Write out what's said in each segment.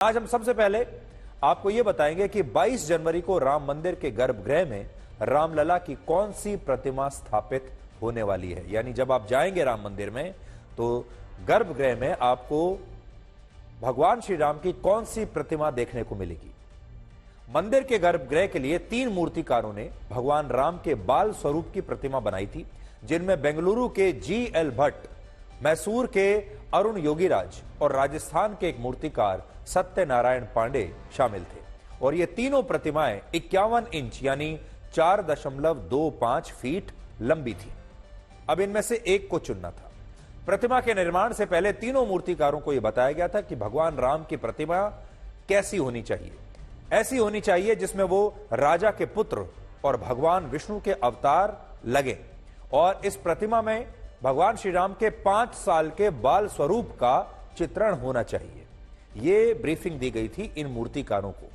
आज हम सबसे पहले आपको यह बताएंगे कि 22 जनवरी को राम मंदिर के गर्भगृह में रामलला की कौन सी प्रतिमा स्थापित होने वाली है। यानी जब आप जाएंगे राम मंदिर में तो गर्भगृह में आपको भगवान श्री राम की कौन सी प्रतिमा देखने को मिलेगी। मंदिर के गर्भगृह के लिए 3 मूर्तिकारों ने भगवान राम के बाल स्वरूप की प्रतिमा बनाई थी, जिनमें बेंगलुरु के जी.एल. भट्ट, मैसूर के अरुण योगीराज और राजस्थान के एक मूर्तिकार सत्यनारायण पांडे शामिल थे। और ये तीनों प्रतिमाएं 51 इंच यानी 4.25 फीट लंबी थी। अब इनमें से एक को चुनना था। प्रतिमा के निर्माण से पहले तीनों मूर्तिकारों को यह बताया गया था कि भगवान राम की प्रतिमा कैसी होनी चाहिए। ऐसी होनी चाहिए जिसमें वो राजा के पुत्र और भगवान विष्णु के अवतार लगे, और इस प्रतिमा में भगवान श्री राम के 5 साल के बाल स्वरूप का चित्रण होना चाहिए। यह ब्रीफिंग दी गई थी इन मूर्तिकारों को।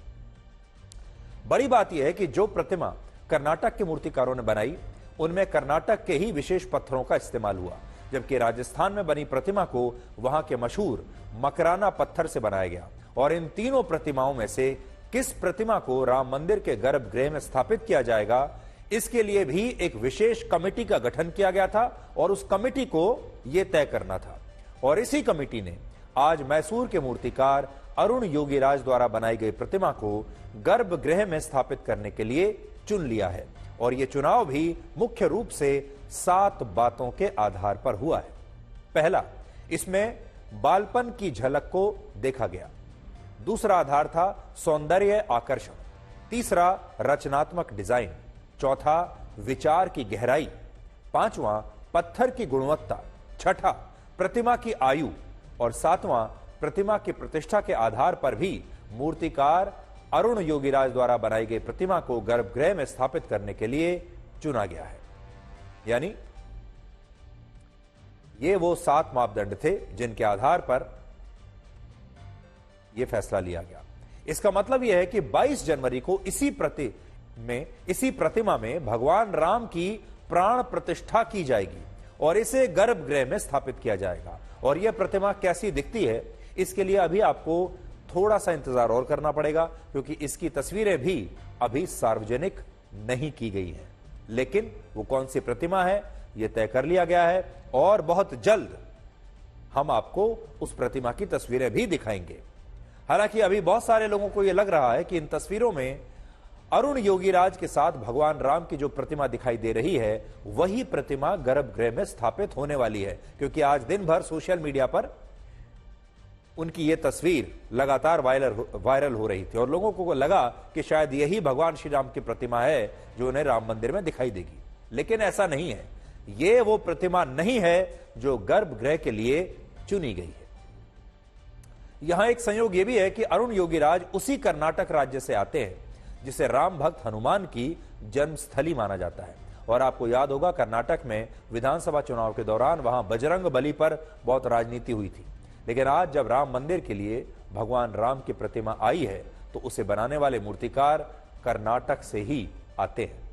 बड़ी बात यह है कि जो प्रतिमा कर्नाटक के मूर्तिकारों ने बनाई उनमें कर्नाटक के ही विशेष पत्थरों का इस्तेमाल हुआ, जबकि राजस्थान में बनी प्रतिमा को वहां के मशहूर मकराना पत्थर से बनाया गया। और इन तीनों प्रतिमाओं में से किस प्रतिमा को राम मंदिर के गर्भगृह में स्थापित किया जाएगा, इसके लिए भी एक विशेष कमेटी का गठन किया गया था और उस कमेटी को यह तय करना था। और इसी कमेटी ने आज मैसूर के मूर्तिकार अरुण योगीराज द्वारा बनाई गई प्रतिमा को गर्भगृह में स्थापित करने के लिए चुन लिया है। और यह चुनाव भी मुख्य रूप से 7 बातों के आधार पर हुआ है। पहला, इसमें बालपन की झलक को देखा गया। दूसरा आधार था सौंदर्य आकर्षण। तीसरा, रचनात्मक डिजाइन। चौथा, विचार की गहराई। पांचवां, पत्थर की गुणवत्ता। छठा, प्रतिमा की आयु। और सातवां, प्रतिमा की प्रतिष्ठा के आधार पर भी मूर्तिकार अरुण योगीराज द्वारा बनाई गई प्रतिमा को गर्भगृह में स्थापित करने के लिए चुना गया है। यानी ये वो 7 मापदंड थे जिनके आधार पर यह फैसला लिया गया। इसका मतलब यह है कि 22 जनवरी को इसी प्रतिमा में भगवान राम की प्राण प्रतिष्ठा की जाएगी और इसे गर्भगृह में स्थापित किया जाएगा। और यह प्रतिमा कैसी दिखती है, इसके लिए अभी आपको थोड़ा सा इंतजार और करना पड़ेगा, क्योंकि इसकी तस्वीरें भी अभी सार्वजनिक नहीं की गई हैं। लेकिन वो कौन सी प्रतिमा है यह तय कर लिया गया है और बहुत जल्द हम आपको उस प्रतिमा की तस्वीरें भी दिखाएंगे। हालांकि अभी बहुत सारे लोगों को यह लग रहा है कि इन तस्वीरों में अरुण योगीराज के साथ भगवान राम की जो प्रतिमा दिखाई दे रही है वही प्रतिमा गर्भगृह में स्थापित होने वाली है, क्योंकि आज दिन भर सोशल मीडिया पर उनकी यह तस्वीर लगातार वायरल हो रही थी और लोगों को लगा कि शायद यही भगवान श्री राम की प्रतिमा है जो उन्हें राम मंदिर में दिखाई देगी। लेकिन ऐसा नहीं है। यह वो प्रतिमा नहीं है जो गर्भगृह के लिए चुनी गई है। यहां एक संयोग यह भी है कि अरुण योगीराज उसी कर्नाटक राज्य से आते हैं जिसे राम भक्त हनुमान की जन्मस्थली माना जाता है। और आपको याद होगा, कर्नाटक में विधानसभा चुनाव के दौरान वहां बजरंग बली पर बहुत राजनीति हुई थी। लेकिन आज जब राम मंदिर के लिए भगवान राम की प्रतिमा आई है तो उसे बनाने वाले मूर्तिकार कर्नाटक से ही आते हैं।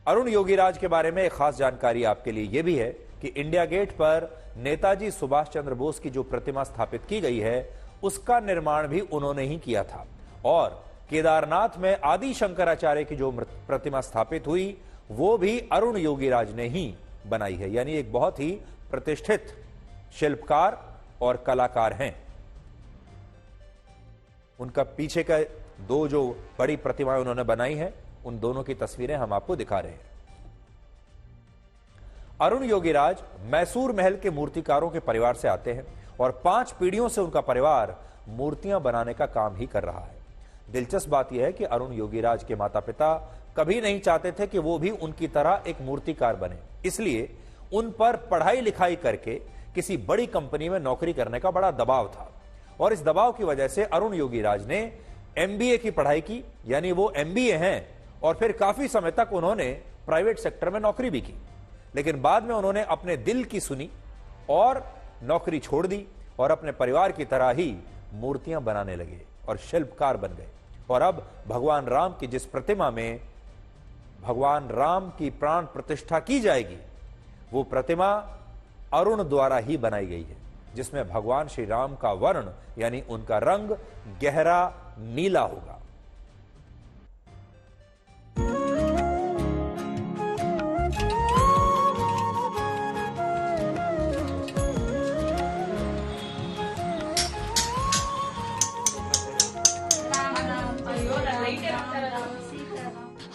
अरुण योगीराज के बारे में एक खास जानकारी आपके लिए यह भी है कि इंडिया गेट पर नेताजी सुभाष चंद्र बोस की जो प्रतिमा स्थापित की गई है उसका निर्माण भी उन्होंने ही किया था। और केदारनाथ में आदि शंकराचार्य की जो प्रतिमा स्थापित हुई वो भी अरुण योगीराज ने ही बनाई है। यानी एक बहुत ही प्रतिष्ठित शिल्पकार और कलाकार हैं। उनका पीछे का 2 जो बड़ी प्रतिमाएं उन्होंने बनाई हैं उन दोनों की तस्वीरें हम आपको दिखा रहे हैं। अरुण योगीराज मैसूर महल के मूर्तिकारों के परिवार से आते हैं और 5 पीढ़ियों से उनका परिवार मूर्तियां बनाने का काम ही कर रहा है। दिलचस्प बात यह है कि अरुण योगीराज के माता पिता कभी नहीं चाहते थे कि वो भी उनकी तरह एक मूर्तिकार बने, इसलिए उन पर पढ़ाई लिखाई करके किसी बड़ी कंपनी में नौकरी करने का बड़ा दबाव था। और इस दबाव की वजह से अरुण योगीराज ने MBA की पढ़ाई की, यानी वो MBA हैं, और फिर काफी समय तक उन्होंने प्राइवेट सेक्टर में नौकरी भी की। लेकिन बाद में उन्होंने अपने दिल की सुनी और नौकरी छोड़ दी और अपने परिवार की तरह ही मूर्तियां बनाने लगे और शिल्पकार बन गए। और अब भगवान राम की जिस प्रतिमा में भगवान राम की प्राण प्रतिष्ठा की जाएगी वो प्रतिमा अरुण द्वारा ही बनाई गई है। जिसमें भगवान श्री राम का वर्ण यानी उनका रंग गहरा नीला होगा।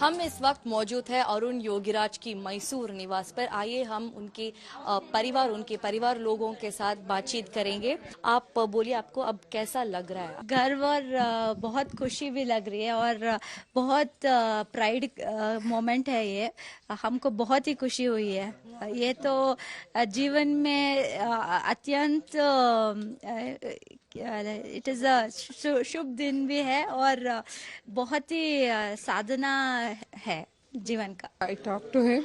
हम इस वक्त मौजूद है अरुण योगीराज की मैसूर निवास पर। आइए हम उनके परिवार लोगों के साथ बातचीत करेंगे। आप बोलिए, आपको अब कैसा लग रहा है? गर्व और बहुत खुशी भी लग रही है और बहुत प्राइड मोमेंट है ये। हमको बहुत ही खुशी हुई है। ये तो जीवन में अत्यंत इट इज़ अ शुभ दिन भी है और बहुत ही साधना है जीवन का। I talked to him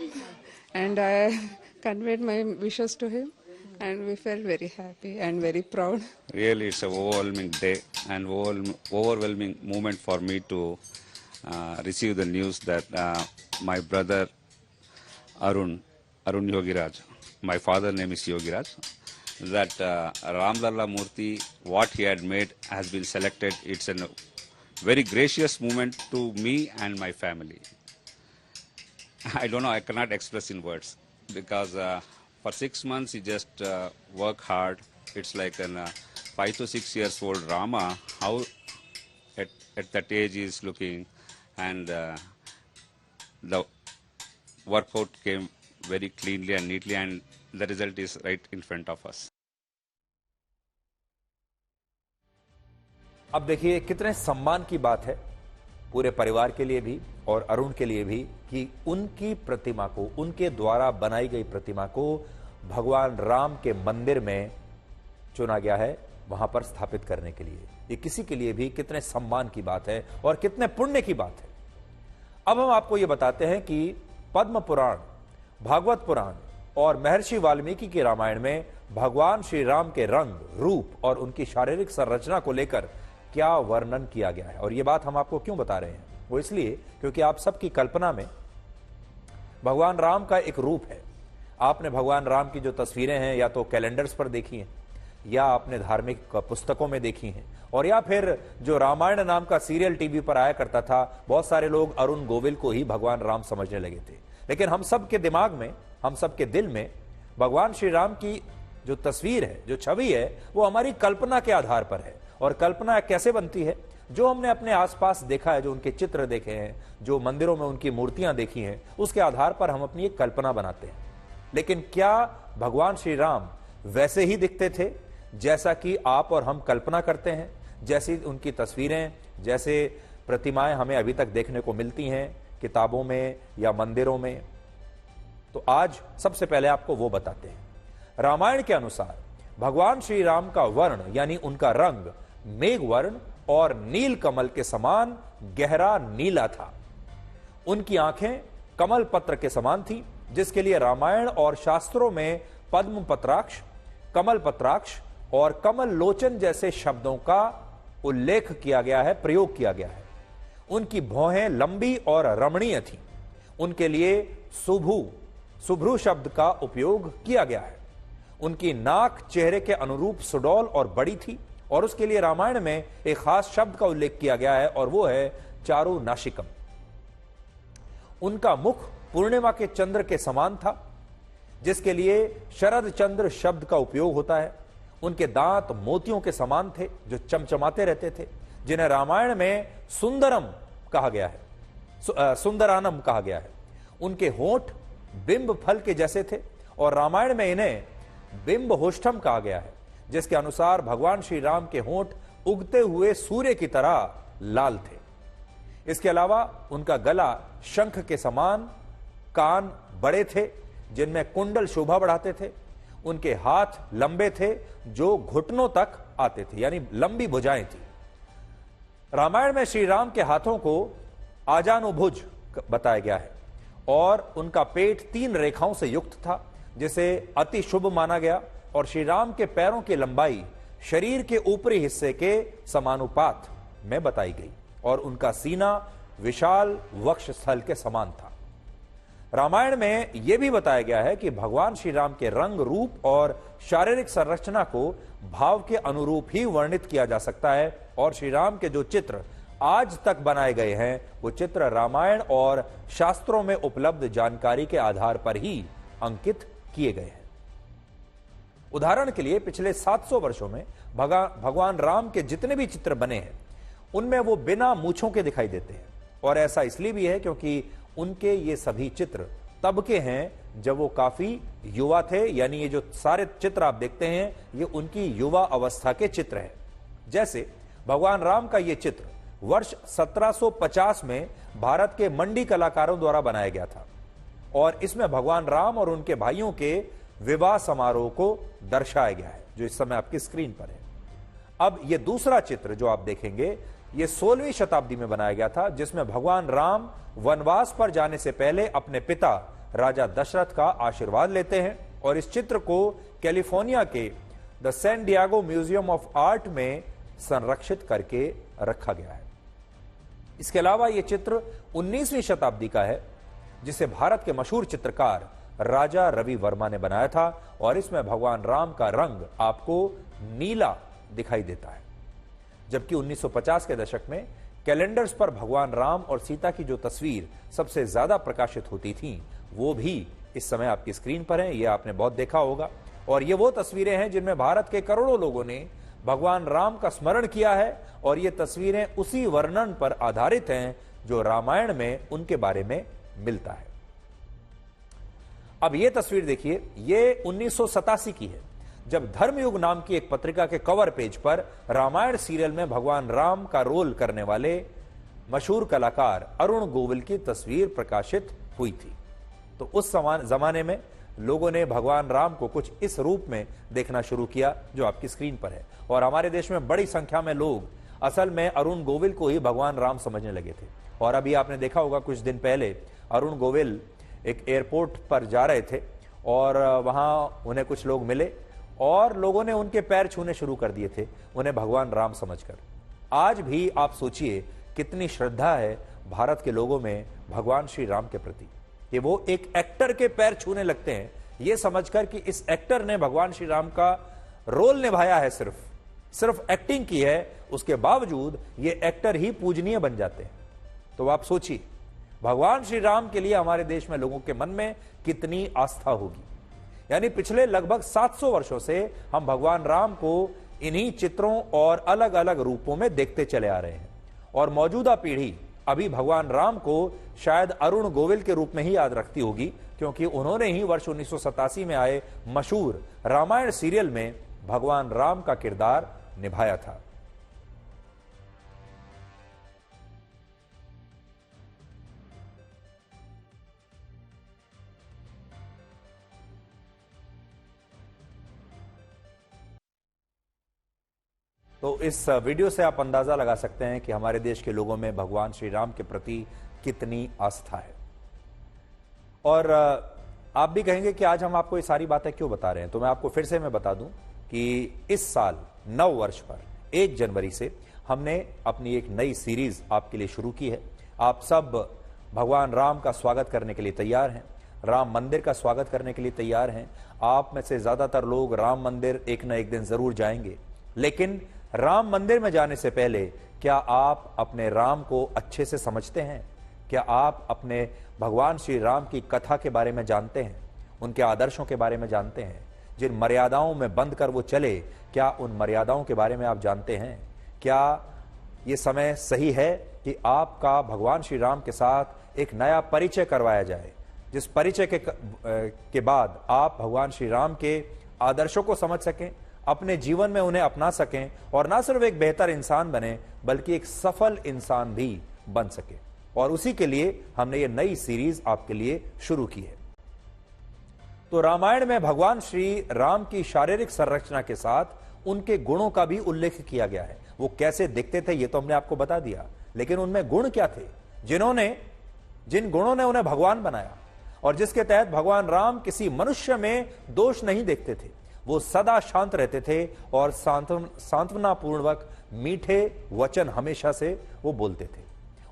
and I conveyed my wishes to him and we felt very happy and very proud. Really, it's an overwhelming day and overwhelming moment for me to receive the news that my brother Arun Yogiraj, my father name is Yogiraj, that Ramlalla Murthy, what he had made has been selected. It's a very gracious moment to me and my family. I don't know, I cannot express in words because for 6 months he just worked hard. It's like a 5 to 6 years old Rama, how at that age he is looking, and the workout came very cleanly and neatly, and the result is right in front of us. अब देखिए कितने सम्मान की बात है पूरे परिवार के लिए भी और अरुण के लिए भी कि उनकी प्रतिमा को, उनके द्वारा बनाई गई प्रतिमा को भगवान राम के मंदिर में चुना गया है वहां पर स्थापित करने के लिए। ये किसी के लिए भी कितने सम्मान की बात है और कितने पुण्य की बात है। अब हम आपको ये बताते हैं कि पद्म पुराण, भागवत पुराण और महर्षि वाल्मीकि के रामायण में भगवान श्री राम के रंग, रूप और उनकी शारीरिक संरचना को लेकर क्या वर्णन किया गया है। और यह बात हम आपको क्यों बता रहे हैं, वो इसलिए क्योंकि आप सबकी कल्पना में भगवान राम का एक रूप है। आपने भगवान राम की जो तस्वीरें हैं या तो कैलेंडर्स पर देखी हैं या आपने धार्मिक पुस्तकों में देखी हैं, और या फिर जो रामायण नाम का सीरियल टीवी पर आया करता था, बहुत सारे लोग अरुण गोविल को ही भगवान राम समझने लगे थे। लेकिन हम सब के दिमाग में, हम सब के दिल में भगवान श्री राम की जो तस्वीर है, जो छवि है, वो हमारी कल्पना के आधार पर है। और कल्पना कैसे बनती है? जो हमने अपने आसपास देखा है, जो उनके चित्र देखे हैं, जो मंदिरों में उनकी मूर्तियां देखी हैं, उसके आधार पर हम अपनी एक कल्पना बनाते हैं। लेकिन क्या भगवान श्री राम वैसे ही दिखते थे जैसा कि आप और हम कल्पना करते हैं? जैसी उनकी तस्वीरें, जैसे प्रतिमाएं हमें अभी तक देखने को मिलती हैं किताबों में या मंदिरों में? तो आज सबसे पहले आपको वो बताते हैं। रामायण के अनुसार भगवान श्री राम का वर्ण यानी उनका रंग मेघ वर्ण और नील कमल के समान गहरा नीला था। उनकी आंखें कमल पत्र के समान थी, जिसके लिए रामायण और शास्त्रों में पद्म पत्राक्ष, कमल पत्राक्ष और कमल लोचन जैसे शब्दों का उल्लेख किया गया है, प्रयोग किया गया है। उनकी भौहें लंबी और रमणीय थी। उनके लिए शुभ्रू शब्द का उपयोग किया गया है। उनकी नाक चेहरे के अनुरूप सुडौल और बड़ी थी और उसके लिए रामायण में एक खास शब्द का उल्लेख किया गया है और वो है चारु नाशिकम। उनका मुख पूर्णिमा के चंद्र के समान था, जिसके लिए शरद चंद्र शब्द का उपयोग होता है। उनके दांत मोतियों के समान थे जो चमचमाते रहते थे, जिन्हें रामायण में सुंदरम कहा गया है, सुंदरानम कहा गया है। उनके होंठ बिंब फल के जैसे थे और रामायण में इन्हें बिंब होष्ठम कहा गया है, जिसके अनुसार भगवान श्री राम के होंठ उगते हुए सूर्य की तरह लाल थे। इसके अलावा उनका गला शंख के समान, कान बड़े थे जिनमें कुंडल शोभा बढ़ाते थे। उनके हाथ लंबे थे जो घुटनों तक आते थे, यानी लंबी भुजाएं थी। रामायण में श्री राम के हाथों को आजानुभुज बताया गया है और उनका पेट 3 रेखाओं से युक्त था, जिसे अति शुभ माना गया। और श्री राम के पैरों की लंबाई शरीर के ऊपरी हिस्से के समानुपात में बताई गई और उनका सीना विशाल वक्ष स्थल के समान था। रामायण में यह भी बताया गया है कि भगवान श्री राम के रंग, रूप और शारीरिक संरचना को भाव के अनुरूप ही वर्णित किया जा सकता है और श्री राम के जो चित्र आज तक बनाए गए हैं वो चित्र रामायण और शास्त्रों में उपलब्ध जानकारी के आधार पर ही अंकित किए गए हैं। उदाहरण के लिए पिछले 700 वर्षों में भगवान राम के जितने भी चित्र बने हैं उनमें वो बिना मूंछों के दिखाई देते हैं और ऐसा इसलिए भी है क्योंकि उनके ये सभी चित्र तब के हैं जब वो काफी युवा थे, यानी ये जो सारे चित्र आप देखते हैं ये उनकी युवा अवस्था के चित्र हैं। जैसे भगवान राम का ये चित्र वर्ष 1750 में भारत के मंडी कलाकारों द्वारा बनाया गया था और इसमें भगवान राम और उनके भाइयों के विवाह समारोह को दर्शाया गया है जो इस समय आपकी स्क्रीन पर है। अब ये दूसरा चित्र जो आप देखेंगे ये 16वीं शताब्दी में बनाया गया था जिसमें भगवान राम वनवास पर जाने से पहले अपने पिता राजा दशरथ का आशीर्वाद लेते हैं और इस चित्र को कैलिफोर्निया के the San Diego Museum of Art में संरक्षित करके रखा गया है। इसके अलावा यह चित्र 19वीं शताब्दी का है जिसे भारत के मशहूर चित्रकार राजा रवि वर्मा ने बनाया था और इसमें भगवान राम का रंग आपको नीला दिखाई देता है, जबकि 1950 के दशक में कैलेंडर्स पर भगवान राम और सीता की जो तस्वीर सबसे ज्यादा प्रकाशित होती थी वो भी इस समय आपकी स्क्रीन पर है। ये आपने बहुत देखा होगा और ये वो तस्वीरें हैं जिनमें भारत के करोड़ों लोगों ने भगवान राम का स्मरण किया है और ये तस्वीरें उसी वर्णन पर आधारित हैं जो रामायण में उनके बारे में मिलता है। अब ये तस्वीर देखिए, ये 1987 की है जब धर्मयुग नाम की एक पत्रिका के कवर पेज पर रामायण सीरियल में भगवान राम का रोल करने वाले मशहूर कलाकार अरुण गोविल की तस्वीर प्रकाशित हुई थी। तो उस जमाने में लोगों ने भगवान राम को कुछ इस रूप में देखना शुरू किया जो आपकी स्क्रीन पर है और हमारे देश में बड़ी संख्या में लोग असल में अरुण गोविल को ही भगवान राम समझने लगे थे। और अभी आपने देखा होगा कुछ दिन पहले अरुण गोविल एक एयरपोर्ट पर जा रहे थे और वहां उन्हें कुछ लोग मिले और लोगों ने उनके पैर छूने शुरू कर दिए थे उन्हें भगवान राम समझकर। आज भी आप सोचिए कितनी श्रद्धा है भारत के लोगों में भगवान श्री राम के प्रति कि वो एक एक्टर के पैर छूने लगते हैं ये समझकर कि इस एक्टर ने भगवान श्री राम का रोल निभाया है, सिर्फ एक्टिंग की है, उसके बावजूद ये एक्टर ही पूजनीय बन जाते हैं। तो आप सोचिए भगवान श्री राम के लिए हमारे देश में लोगों के मन में कितनी आस्था होगी। यानी पिछले लगभग 700 वर्षों से हम भगवान राम को इन्हीं चित्रों और अलग अलग रूपों में देखते चले आ रहे हैं और मौजूदा पीढ़ी अभी भगवान राम को शायद अरुण गोविल के रूप में ही याद रखती होगी क्योंकि उन्होंने ही वर्ष 1987 में आए मशहूर रामायण सीरियल में भगवान राम का किरदार निभाया था। तो इस वीडियो से आप अंदाजा लगा सकते हैं कि हमारे देश के लोगों में भगवान श्री राम के प्रति कितनी आस्था है। और आप भी कहेंगे कि आज हम आपको ये सारी बातें क्यों बता रहे हैं, तो मैं आपको फिर से बता दूं कि इस साल नव वर्ष पर 1 जनवरी से हमने अपनी एक नई सीरीज आपके लिए शुरू की है। आप सब भगवान राम का स्वागत करने के लिए तैयार हैं, राम मंदिर का स्वागत करने के लिए तैयार हैं। आप में से ज्यादातर लोग राम मंदिर एक न एक दिन जरूर जाएंगे, लेकिन राम मंदिर में जाने से पहले क्या आप अपने राम को अच्छे से समझते हैं? क्या आप अपने भगवान श्री राम की कथा के बारे में जानते हैं, उनके आदर्शों के बारे में जानते हैं? जिन मर्यादाओं में बंध कर वो चले, क्या उन मर्यादाओं के बारे में आप जानते हैं? क्या ये समय सही है कि आपका भगवान श्री राम के साथ एक नया परिचय करवाया जाए, जिस परिचय के बाद आप भगवान श्री राम के आदर्शों को समझ सकें, अपने जीवन में उन्हें अपना सकें और ना सिर्फ एक बेहतर इंसान बने बल्कि एक सफल इंसान भी बन सके। और उसी के लिए हमने ये नई सीरीज आपके लिए शुरू की है। तो रामायण में भगवान श्री राम की शारीरिक संरचना के साथ उनके गुणों का भी उल्लेख किया गया है। वो कैसे दिखते थे ये तो हमने आपको बता दिया, लेकिन उनमें गुण क्या थे जिन गुणों ने उन्हें भगवान बनाया और जिसके तहत भगवान राम किसी मनुष्य में दोष नहीं देखते थे। वो सदा शांत रहते थे और सांत्वना पूर्वक मीठे वचन हमेशा से वो बोलते थे।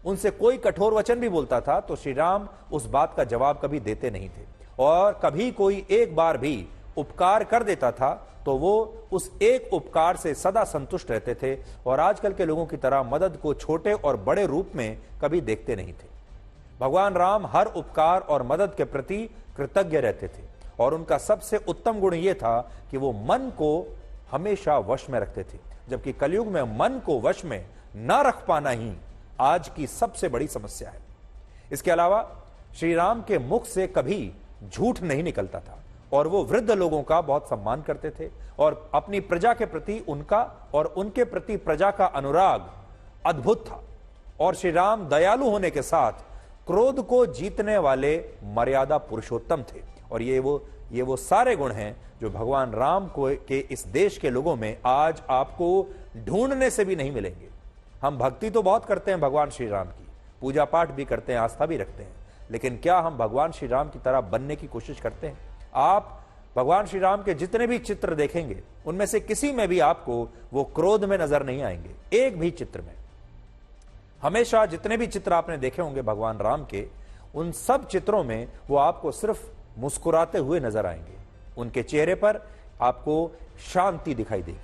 उनसे कोई कठोर वचन भी बोलता था तो श्री राम उस बात का जवाब कभी देते नहीं थे, और कभी कोई एक बार भी उपकार कर देता था तो वो उस एक उपकार से सदा संतुष्ट रहते थे, और आजकल के लोगों की तरह मदद को छोटे और बड़े रूप में कभी देखते नहीं थे। भगवान राम हर उपकार और मदद के प्रति कृतज्ञ रहते थे, और उनका सबसे उत्तम गुण यह था कि वो मन को हमेशा वश में रखते थे, जबकि कलयुग में मन को वश में न रख पाना ही आज की सबसे बड़ी समस्या है। इसके अलावा श्री राम के मुख से कभी झूठ नहीं निकलता था, और वो वृद्ध लोगों का बहुत सम्मान करते थे, और अपनी प्रजा के प्रति उनका और उनके प्रति प्रजा का अनुराग अद्भुत था। और श्री राम दयालु होने के साथ क्रोध को जीतने वाले मर्यादा पुरुषोत्तम थे, और ये वो सारे गुण हैं जो भगवान राम को के इस देश के लोगों में आज आपको ढूंढने से भी नहीं मिलेंगे। हम भक्ति तो बहुत करते हैं भगवान श्री राम की, पूजा पाठ भी करते हैं, आस्था भी रखते हैं, लेकिन क्या हम भगवान श्री राम की तरह बनने की कोशिश करते हैं? आप भगवान श्री राम के जितने भी चित्र देखेंगे उनमें से किसी में भी आपको वो क्रोध में नजर नहीं आएंगे, एक भी चित्र में। हमेशा जितने भी चित्र आपने देखे होंगे भगवान राम के, उन सब चित्रों में वो आपको सिर्फ मुस्कुराते हुए नजर आएंगे। उनके चेहरे पर आपको शांति दिखाई देगी।